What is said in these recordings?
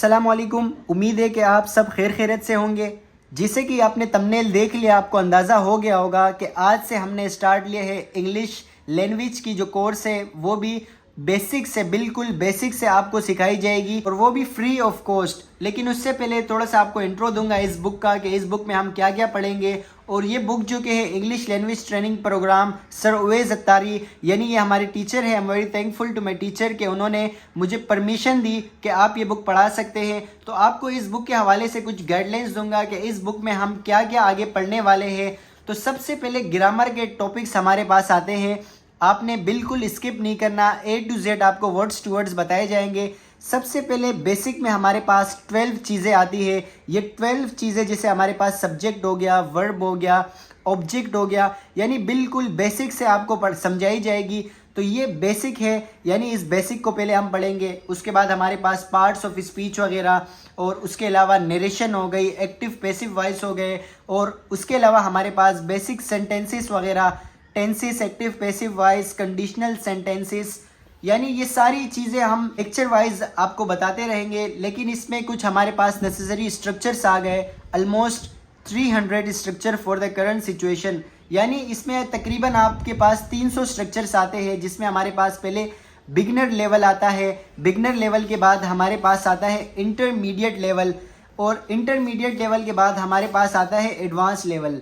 अस्सलाम वालेकुम। उम्मीद है कि आप सब खैर खैरियत से होंगे। जैसे कि आपने थंबनेल देख लिया, आपको अंदाज़ा हो गया होगा कि आज से हमने स्टार्ट लिया है इंग्लिश लैंग्वेज की जो कोर्स है, वो भी बेसिक से, बिल्कुल बेसिक से आपको सिखाई जाएगी और वो भी फ्री ऑफ कॉस्ट। लेकिन उससे पहले थोड़ा सा आपको इंट्रो दूंगा इस बुक का कि इस बुक में हम क्या क्या पढ़ेंगे। और ये बुक जो कि है English language training program sir Uwais Attari, यानी ये हमारे टीचर हैं। I am very thankful to my teacher कि उन्होंने मुझे परमिशन दी कि आप ये बुक पढ़ा सकते हैं। तो आपको इस बुक के हवाले से कुछ गाइडलाइंस दूंगा कि इस बुक में हम क्या क्या आगे पढ़ने वाले हैं। तो सबसे पहले ग्रामर के टॉपिक्स हमारे पास आते हैं, आपने बिल्कुल स्किप नहीं करना। A to Z आपको वर्ड्स टू वर्ड्स बताए जाएंगे। सबसे पहले बेसिक में हमारे पास 12 चीज़ें आती है। ये 12 चीज़ें जैसे हमारे पास सब्जेक्ट हो गया, वर्ब हो गया, ऑब्जेक्ट हो गया, यानी बिल्कुल बेसिक से आपको समझाई जाएगी। तो ये बेसिक है, यानी इस बेसिक को पहले हम पढ़ेंगे। उसके बाद हमारे पास पार्ट्स ऑफ स्पीच वगैरह, और उसके अलावा नरेशन हो गई, एक्टिव पैसिव वॉइस हो गए, और उसके अलावा हमारे पास बेसिक सेंटेंसेस वगैरह, tenses, active passive voice, conditional sentences, यानी ये सारी चीज़ें हम लेक्चर वाइज आपको बताते रहेंगे। लेकिन इसमें कुछ हमारे पास नेसेसरी स्ट्रक्चर्स आ गए, almost 300 structure for the current situation. यानी इसमें तकरीबन आपके पास 300 स्ट्रक्चर्स आते हैं, जिसमें हमारे पास पहले बिगनर लेवल आता है। बिगनर लेवल के बाद हमारे पास आता है इंटरमीडिएट लेवल, और इंटरमीडिएट लेवल के बाद हमारे पास आता है एडवांस लेवल।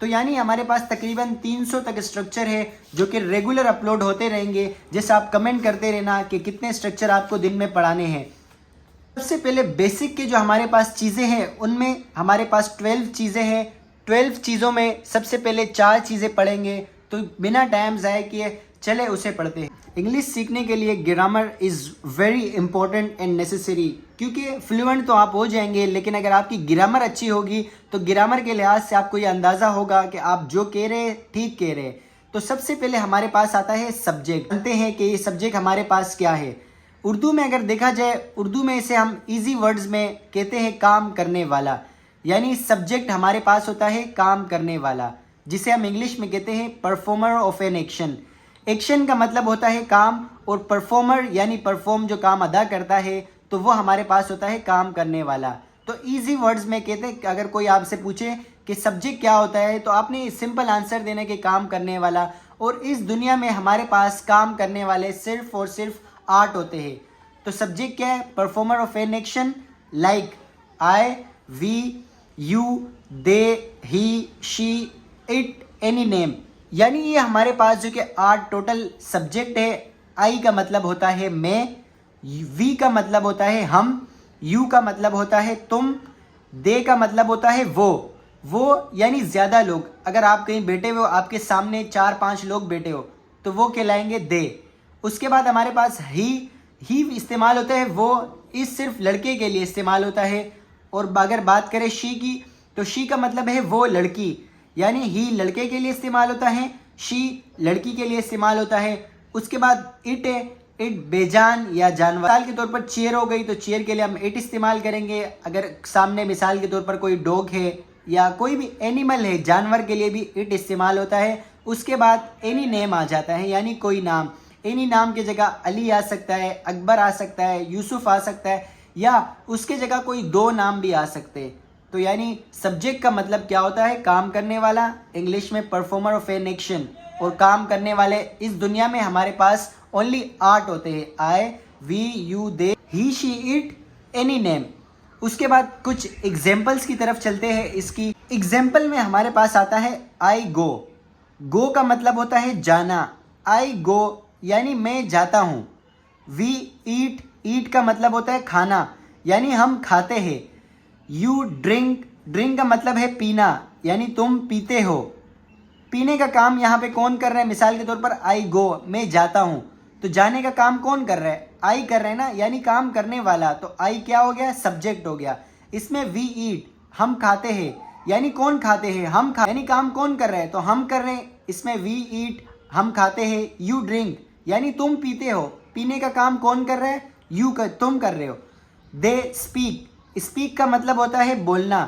तो यानी हमारे पास तकरीबन 300 तक स्ट्रक्चर है जो कि रेगुलर अपलोड होते रहेंगे। जैसे आप कमेंट करते रहना कि कितने स्ट्रक्चर आपको दिन में पढ़ाने हैं। सबसे पहले बेसिक के जो हमारे पास चीज़ें हैं, उनमें हमारे पास 12 चीज़ें हैं। 12 चीज़ों में सबसे पहले 4 चीज़ें पढ़ेंगे। तो बिना टाइम ज़ाया किए चले उसे पढ़ते हैं। इंग्लिश सीखने के लिए grammar is very important and necessary, क्योंकि फ्लुएंट तो आप हो जाएंगे, लेकिन अगर आपकी ग्रामर अच्छी होगी तो ग्रामर के लिहाज से आपको ये अंदाज़ा होगा कि आप जो कह रहे हैं ठीक कह रहे हैं। तो सबसे पहले हमारे पास आता है सब्जेक्ट। जानते हैं कि ये सब्जेक्ट हमारे पास क्या है। उर्दू में अगर देखा जाए, उर्दू में इसे हम ईजी वर्ड्स में कहते हैं काम करने वाला, यानी सब्जेक्ट हमारे पास होता है काम करने वाला, जिसे हम इंग्लिश में कहते हैं performer of an action. Action का मतलब होता है काम, और परफॉर्मर यानी परफॉर्म जो काम अदा करता है, तो वो हमारे पास होता है काम करने वाला। तो इजी वर्ड्स में कहते हैं, अगर कोई आपसे पूछे कि सब्जेक्ट क्या होता है, तो आपने सिंपल आंसर देना कि काम करने वाला। और इस दुनिया में हमारे पास काम करने वाले सिर्फ और सिर्फ 8 होते हैं। तो सब्जेक्ट क्या है? Performer of an action like I, we, you, they, he, she, it, any name. यानी ये हमारे पास जो कि 8 टोटल सब्जेक्ट है। आई का मतलब होता है मैं, वी का मतलब होता है हम, यू का मतलब होता है तुम, दे का मतलब होता है वो यानी ज़्यादा लोग। अगर आप कहीं बैठे हुए हो, आपके सामने 4-5 लोग बैठे हो, तो वो कहलाएंगे दे। उसके बाद हमारे पास ही इस्तेमाल होता है, वो इस सिर्फ लड़के के लिए इस्तेमाल होता है। और अगर बात करें शी की, तो शी का मतलब है वो लड़की, यानी ही लड़के के लिए इस्तेमाल होता है, शी लड़की के लिए इस्तेमाल होता है। उसके बाद इट है, इट बेजान या जानवर। मिसाल के तौर पर चेयर हो गई, तो चेयर के लिए हम इट इस्तेमाल करेंगे। अगर सामने मिसाल के तौर पर कोई डॉग है या कोई भी एनिमल है, जानवर के लिए भी इट इस्तेमाल होता है। उसके बाद एनी नेम आ जाता है, यानी कोई नाम। एनी नाम की जगह अली आ सकता है, अकबर आ सकता है, यूसुफ आ सकता है, या उसके जगह कोई 2 नाम भी आ सकते हैं। तो यानी सब्जेक्ट का मतलब क्या होता है? काम करने वाला, इंग्लिश में परफॉर्मर ऑफ एन एक्शन। और काम करने वाले इस दुनिया में हमारे पास ओनली 8 होते हैं, I, we, you, they, he, she, it, any name. उसके बाद कुछ एग्जाम्पल्स की तरफ चलते हैं। इसकी एग्जाम्पल में हमारे पास आता है आई गो का मतलब होता है जाना, आई गो यानी मैं जाता हूँ। वी ईट का मतलब होता है खाना, यानी हम खाते हैं। यू ड्रिंक का मतलब है पीना, यानी तुम पीते हो। पीने का काम यहाँ पे कौन कर रहा है? मिसाल के तौर पर आई गो, मैं जाता हूँ, तो जाने का काम कौन कर रहा है? आई कर रहे हैं ना, यानी काम करने वाला। तो आई क्या हो गया? सब्जेक्ट हो गया। इसमें वी ईट, हम खाते हैं, यानी कौन खाते हैं? हम यानी काम कौन कर रहे हैं? तो हम कर रहे हैं। इसमें वी ईट, हम खाते हैं। यू ड्रिंक, यानी तुम पीते हो, पीने का काम कौन कर रहा है? तुम कर रहे हो। दे स्पीक का मतलब होता है बोलना,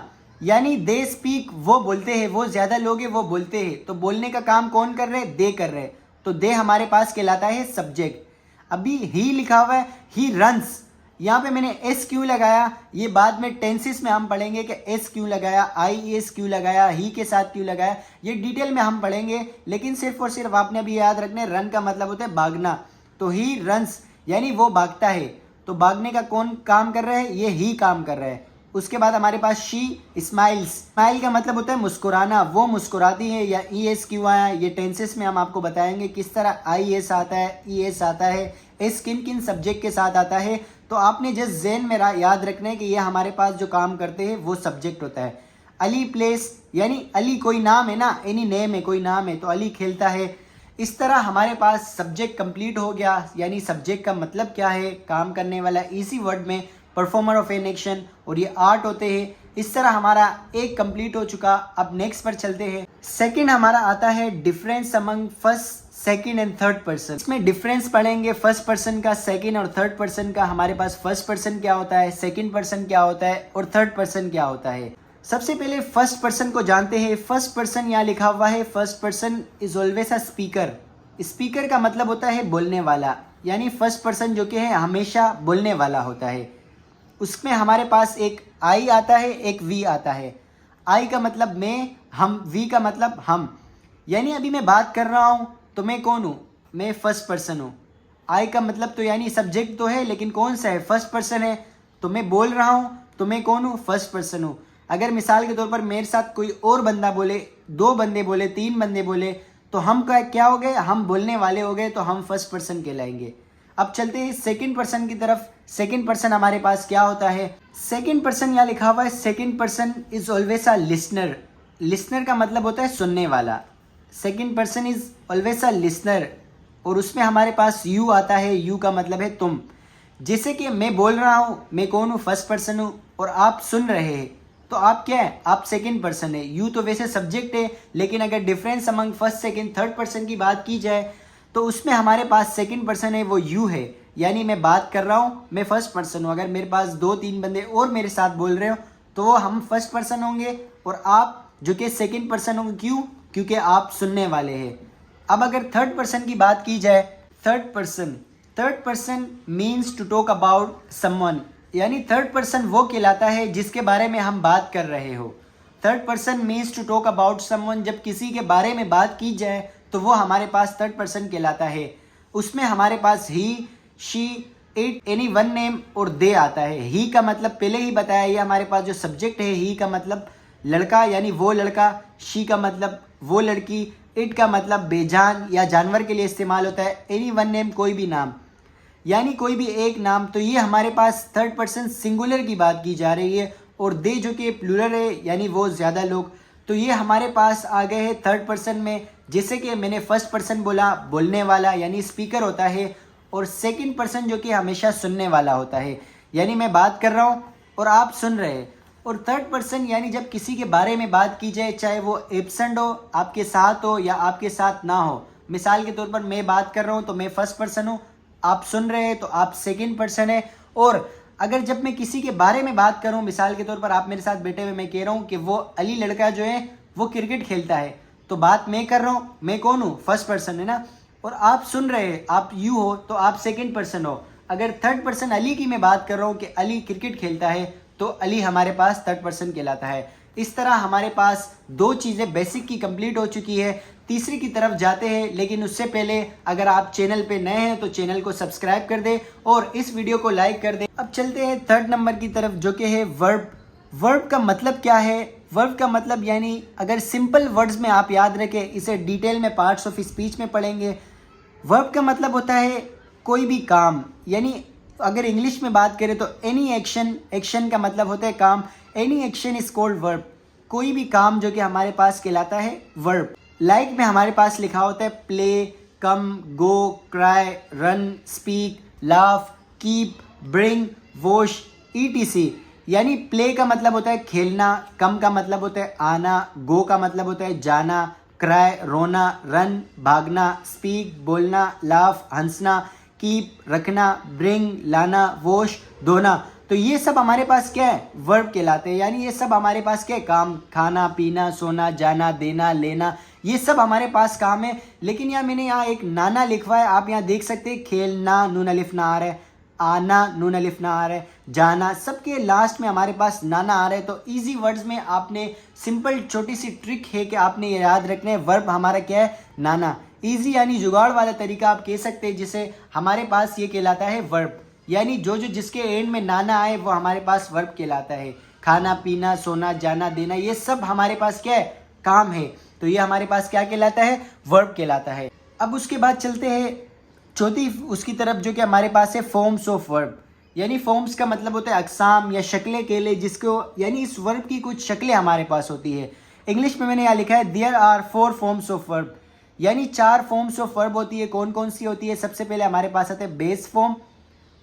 यानी दे स्पीक, वो बोलते हैं, वो ज़्यादा लोग हैं, वो बोलते हैं। तो बोलने का काम कौन कर रहे हैं? दे कर रहे हैं। तो दे हमारे पास कहलाता है सब्जेक्ट। अभी ही लिखा हुआ है, ही रन्स, यहाँ पे मैंने एस क्यों लगाया, ये बाद में टेंसेस में हम पढ़ेंगे कि एस क्यों लगाया, आई एस क्यों लगाया, ही के साथ क्यों लगाया, ये डिटेल में हम पढ़ेंगे। लेकिन सिर्फ और सिर्फ आपने अभी याद रखने, रन का मतलब होता है भागना, तो ही रन्स यानी वो भागता है। तो भागने का कौन काम कर रहा है, ये ही काम कर रहा है। उसके बाद हमारे पास शी स्माइल्स, स्माइल का मतलब होता है मुस्कुराना, वो मुस्कुराती है। या ई एस क्यों आया, ये टेंसेस में हम आपको बताएंगे किस तरह आई एस आता है, ई एस आता है, एस किन किन सब्जेक्ट के साथ आता है। तो आपने जस्ट ज़हन में याद रखना है कि ये हमारे पास जो काम करते हैं वो सब्जेक्ट होता है। अली प्लेस यानी अली कोई नाम है ना, एनी नेम है, कोई नाम है, तो अली खेलता है। इस तरह हमारे पास सब्जेक्ट कंप्लीट हो गया। यानी सब्जेक्ट का मतलब क्या है, काम करने वाला, इसी वर्ड में परफॉर्मर ऑफ एन एक्शन, और ये आर्ट होते हैं। इस तरह हमारा एक कंप्लीट हो चुका। अब नेक्स्ट पर चलते हैं। सेकंड हमारा आता है difference among first, second and third person. इसमें डिफरेंस पढ़ेंगे फर्स्ट पर्सन का, सेकंड और थर्ड पर्सन का। हमारे पास फर्स्ट पर्सन क्या होता है, सेकंड पर्सन क्या होता है और थर्ड पर्सन क्या होता है। सबसे पहले फर्स्ट पर्सन को जानते हैं। फर्स्ट पर्सन यहाँ लिखा हुआ है, first person is always a speaker. Speaker का मतलब होता है बोलने वाला, यानी फर्स्ट पर्सन जो कि है हमेशा बोलने वाला होता है। उसमें हमारे पास एक आई आता है, एक वी आता है। आई का मतलब मैं, हम, वी का मतलब हम। यानी अभी मैं बात कर रहा हूँ तो मैं कौन हूँ, मैं फर्स्ट पर्सन हूँ। आई का मतलब तो यानी सब्जेक्ट तो है, लेकिन कौन सा है, फर्स्ट पर्सन है। तो मैं बोल रहा हूँ तो मैं कौन हूँ, फर्स्ट पर्सन हूँ। अगर मिसाल के तौर पर मेरे साथ कोई और बंदा बोले, 2 बंदे बोले, 3 बंदे बोले, तो हम क्या हो गए, हम बोलने वाले हो गए, तो हम फर्स्ट पर्सन कहलाएंगे। अब चलते हैं सेकंड पर्सन की तरफ। सेकंड पर्सन हमारे पास क्या होता है, सेकंड पर्सन यहाँ लिखा हुआ है, second person is always a listener. Listener का मतलब होता है सुनने वाला। Second person is always a listener, और उसमें हमारे पास यू आता है। यू का मतलब है तुम। जैसे कि मैं बोल रहा हूँ, मैं कौन हूँ, फर्स्ट पर्सन हूँ, और आप सुन रहे हैं, तो आप क्या है, आप सेकंड पर्सन है। यू तो वैसे सब्जेक्ट है, लेकिन अगर difference among first, second, third person की बात की जाए तो उसमें हमारे पास सेकंड पर्सन है, वो यू है। यानी मैं बात कर रहा हूँ, मैं फर्स्ट पर्सन हूँ। अगर मेरे पास 2-3 बंदे और मेरे साथ बोल रहे हो तो वो हम फर्स्ट पर्सन होंगे, और आप जो कि सेकंड पर्सन होंगे। क्यों, क्योंकि आप सुनने वाले हैं। अब अगर थर्ड पर्सन की बात की जाए, third person means to talk about someone. यानी थर्ड पर्सन वो कहलाता है जिसके बारे में हम बात कर रहे हो। Third person means to talk about someone, जब किसी के बारे में बात की जाए तो वो हमारे पास थर्ड पर्सन कहलाता है। उसमें हमारे पास he, she, it, any one name और दे आता है। ही का मतलब पहले ही बताया, ये हमारे पास जो सब्जेक्ट है। ही का मतलब लड़का यानी वो लड़का, शी का मतलब वो लड़की, इट का मतलब बेजान या जानवर के लिए इस्तेमाल होता है। एनी वन नेम कोई भी नाम, यानी कोई भी एक नाम। तो ये हमारे पास थर्ड पर्सन सिंगुलर की बात की जा रही है, और दे जो कि प्लूरल है, यानी वो ज़्यादा लोग। तो ये हमारे पास आ गए हैं थर्ड पर्सन में। जैसे कि मैंने फर्स्ट पर्सन बोला, बोलने वाला यानी स्पीकर होता है, और सेकंड पर्सन जो कि हमेशा सुनने वाला होता है, यानी मैं बात कर रहा हूँ और आप सुन रहे हैं। और थर्ड पर्सन यानी जब किसी के बारे में बात की जाए, चाहे वो एब्सेंट हो, आपके साथ हो या आपके साथ ना हो। मिसाल के तौर पर मैं बात कर रहा हूँ तो मैं फर्स्ट पर्सन हूँ, आप सुन रहे हैं तो आप सेकंड पर्सन है। और अगर जब मैं किसी के बारे में बात करूं, मिसाल के तौर पर आप मेरे साथ बैठे हुए, मैं कह रहा हूं कि वो अली लड़का जो है वो क्रिकेट खेलता है, तो बात मैं कर रहा हूं, मैं कौन हूं, फर्स्ट पर्सन है ना। और आप सुन रहे हैं, आप यू हो, तो आप सेकंड पर्सन हो। अगर थर्ड पर्सन अली की मैं बात कर रहा हूँ कि अली क्रिकेट खेलता है, तो अली हमारे पास थर्ड पर्सन कहलाता है। इस तरह हमारे पास 2 चीज़ें बेसिक की कंप्लीट हो चुकी है। तीसरी की तरफ जाते हैं, लेकिन उससे पहले अगर आप चैनल पे नए हैं तो चैनल को सब्सक्राइब कर दें और इस वीडियो को लाइक कर दें। अब चलते हैं थर्ड नंबर की तरफ, जो कि है वर्ब। वर्ब का मतलब क्या है, वर्ब का मतलब यानी अगर सिंपल वर्ड्स में आप याद रखें, इसे डिटेल में पार्ट्स ऑफ स्पीच में पढ़ेंगे। वर्ब का मतलब होता है कोई भी काम, यानी अगर इंग्लिश में बात करें तो एनी एक्शन, एक्शन का मतलब होता है काम। Any action is called verb. कोई भी काम जो कि हमारे पास कहलाता है वर्ब। लाइक में हमारे पास लिखा होता है play, come, go, cry, run, speak, laugh, keep, bring, wash, ETC. यानी प्ले का मतलब होता है खेलना, कम का मतलब होता है आना, गो का मतलब होता है जाना, क्राई रोना, रन भागना, स्पीक बोलना, लाफ हंसना, कीप रखना, ब्रिंग लाना, वॉश धोना। तो ये सब हमारे पास क्या है, वर्ब कहलाते हैं। यानी ये सब हमारे पास क्या है, काम, खाना पीना, सोना, जाना, देना, लेना, ये सब हमारे पास काम है। लेकिन यहाँ मैंने यहाँ एक नाना लिखवा है, आप यहाँ देख सकते हैं, खेलना, नून अलिफ ना आ रहा है। आना नून अलिफ ना आ रहा है, जाना, सबके लास्ट में हमारे पास नाना आ रहा है। तो इजी वर्ड्स में आपने सिंपल छोटी सी ट्रिक है कि आपने ये याद रखना है, वर्ब हमारा क्या है, नाना। इजी यानी जुगाड़ वाला तरीका आप कह सकते हैं, जिसे हमारे पास ये कहलाता है वर्ब, यानी जो जो जिसके एंड में नाना आए वो हमारे पास वर्ब कहलाता है। खाना पीना सोना जाना देना ये सब हमारे पास क्या है, काम है, तो ये हमारे पास क्या कहलाता है, वर्ब कहलाता है। अब उसके बाद चलते हैं चौथी उसकी तरफ, जो कि हमारे पास है फॉर्म्स ऑफ वर्ब। यानी फॉर्म्स का मतलब होता है अकसाम या शक्लें के लिए, जिसको यानी इस वर्ब की कुछ शक्लें हमारे पास होती है। इंग्लिश में मैंने यहाँ लिखा है there are 4 forms of verb, यानी 4 फॉर्म्स ऑफ वर्ब होती है। कौन कौन सी होती है? सबसे पहले हमारे पास आते हैं base form,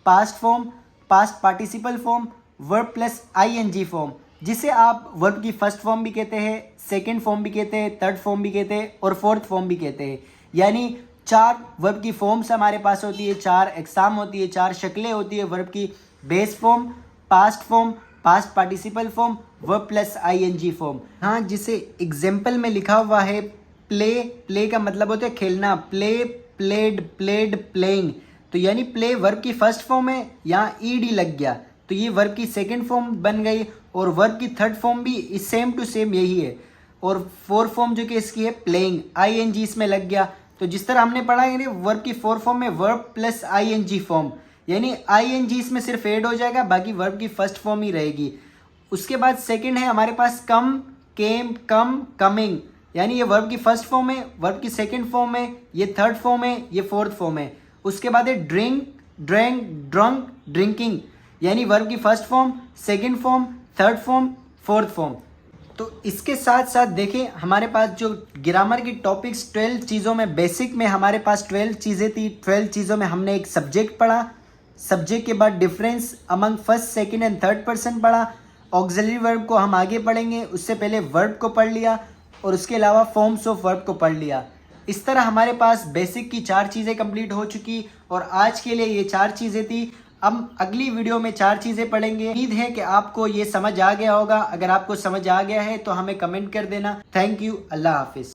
past form, past participle form, verb plus ING form, जिसे आप वर्ब की फर्स्ट फॉर्म भी कहते हैं, सेकंड फॉर्म भी कहते हैं, थर्ड फॉर्म भी कहते हैं और फोर्थ फॉर्म भी कहते हैं। यानी 4 वर्ब की फॉर्म्स हमारे पास होती है, 4 एग्जाम होती है, 4 शक्लें होती है वर्ब की। Base form, past form, past participle form, verb plus ING form. हाँ, जिसे एग्जाम्पल में लिखा हुआ है प्ले, प्ले का मतलब होता है खेलना, प्ले, प्लेड, प्लेड, प्लेइंग। तो यानी प्ले वर्ब की फर्स्ट फॉर्म है, यहाँ ईडी लग गया तो ये वर्ब की सेकंड फॉर्म बन गई, और वर्ब की थर्ड फॉर्म भी सेम टू सेम यही है। और फोर्थ फॉर्म जो कि इसकी है प्लेइंग, आईएनजी इसमें लग गया। तो जिस तरह हमने पढ़ा है वर्ब की फोर्थ फॉर्म में वर्ब प्लस आईएनजी फॉर्म, यानी आईएनजी इसमें सिर्फ ऐड हो जाएगा, बाकी वर्ब की फर्स्ट फॉर्म ही रहेगी। उसके बाद सेकंड है हमारे पास कम, केम, कम, कमिंग, यानी ये वर्ब की फर्स्ट फॉर्म है, वर्ब की सेकंड फॉर्म है, ये थर्ड फॉर्म है, ये फोर्थ फॉर्म है। उसके बाद है ड्रिंक, ड्रैंक, ड्रंक, ड्रिंकिंग, यानी वर्ब की first form, second form, third form, fourth form. तो इसके साथ साथ देखें हमारे पास जो ग्रामर की टॉपिक्स 12 चीज़ों में, बेसिक में हमारे पास 12 चीज़ें थी। 12 चीज़ों में हमने एक सब्जेक्ट पढ़ा, सब्जेक्ट के बाद difference among first, second and third person पढ़ा। ऑक्सिलरी वर्ब को हम आगे पढ़ेंगे, उससे पहले वर्ब को पढ़ लिया और उसके अलावा फॉर्म्स ऑफ वर्ब को पढ़ लिया। इस तरह हमारे पास बेसिक की 4 चीज़ें कंप्लीट हो चुकी, और आज के लिए ये 4 चीज़ें थी। हम अगली वीडियो में 4 चीज़ें पढ़ेंगे। उम्मीद है कि आपको ये समझ आ गया होगा। अगर आपको समझ आ गया है तो हमें कमेंट कर देना। थैंक यू, अल्लाह हाफिज़।